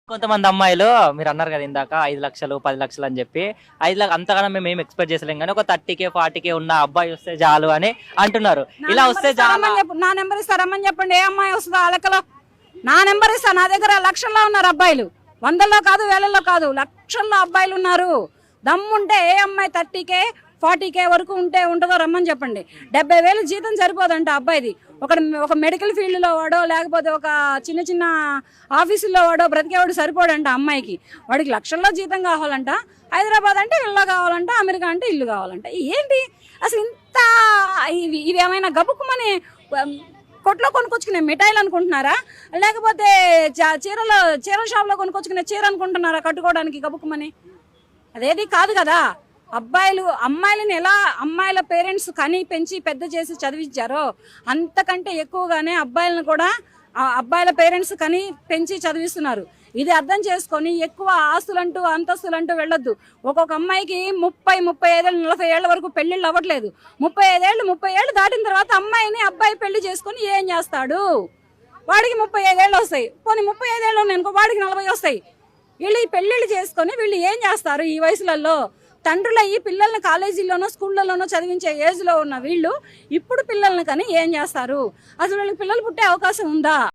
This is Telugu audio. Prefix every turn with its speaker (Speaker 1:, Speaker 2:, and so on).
Speaker 1: కొంతమంది అమ్మాయిలు మీరు అన్నారు కదా ఇందాక 5 లక్షలు 10 లక్షలు అని చెప్పి 5 లక్షలు అంతగానో మేము ఏం ఎక్స్పెక్ట్ చేసలేం కానీ ఒక 30K 40K ఉన్న అబ్బాయి వస్తే చాలు అని అంటున్నారు. ఇలా వస్తే చాలు.
Speaker 2: నా నెంబర్ ఇస్తారమ్మని చెప్పండి. ఏ అమ్మాయి వస్తుందో ఆ లెక్కలో నా నెంబర్ ఇస్తా. నా దగ్గర లక్షల్లో ఉన్నారు అబ్బాయిలు, వందల్లో కాదు వేలల్లో కాదు, లక్షల్లో అబ్బాయిలు ఉన్నారు. దమ్ముంటే ఏ అమ్మాయి 30K 40K వరకు ఉంటుందో రమ్మని చెప్పండి. 70,000 జీతం సరిపోదంట అబ్బాయిది. ఒక మెడికల్ ఫీల్డ్లో వాడో లేకపోతే ఒక చిన్న చిన్న ఆఫీసుల్లో వాడో బ్రతికేవాడు సరిపోడంట అమ్మాయికి. వాడికి లక్షల్లో జీతం కావాలంట. హైదరాబాద్ అంటే ఇల్లు కావాలంట, అమెరికా అంటే ఇల్లు కావాలంట. ఏంటి అసలు ఇంత ఇవి ఏమైనా గబుక్కుమని కొట్లో కొనుక్కొచ్చుకునే మిఠాయిలు అనుకుంటున్నారా, లేకపోతే చీరల షాప్లో కొనుక్కొచ్చుకునే చీర అనుకుంటున్నారా కట్టుకోవడానికి గబుక్కుమని? అదేది కాదు కదా. అమ్మాయిలని ఎలా అమ్మాయిల పేరెంట్స్ కని పెంచి పెద్ద చేసి చదివించారో అంతకంటే ఎక్కువగానే అబ్బాయిలను కూడా అబ్బాయిల పేరెంట్స్ కని పెంచి చదివిస్తున్నారు. ఇది అర్థం చేసుకొని ఎక్కువ ఆస్తులంటూ అంతస్తులంటూ వెళ్ళొద్దు. ఒక్కొక్క అమ్మాయికి 30, 35, 40 ఏళ్ల వరకు పెళ్లిళ్ళు అవ్వట్లేదు. 30 ఏళ్ళు దాటిన తర్వాత అమ్మాయిని అబ్బాయి పెళ్లి చేసుకొని ఏం చేస్తాడు? వాడికి 35 ఏళ్ళు వస్తాయి. పోనీ 35 ఏళ్ళు అనుకో, వాడికి 40 వస్తాయి. వీళ్ళు ఈ పెళ్లిళ్ళు చేసుకొని వీళ్ళు ఏం చేస్తారు? ఈ వయసులలో తండ్రులు అయ్యి పిల్లల్ని కాలేజీల్లోనో స్కూళ్ళలోనో చదివించే ఏజ్లో ఉన్న వీళ్ళు ఇప్పుడు పిల్లల్ని కానీ ఏం చేస్తారు? అసలు వీళ్ళకి పిల్లలు పుట్టే అవకాశం ఉందా?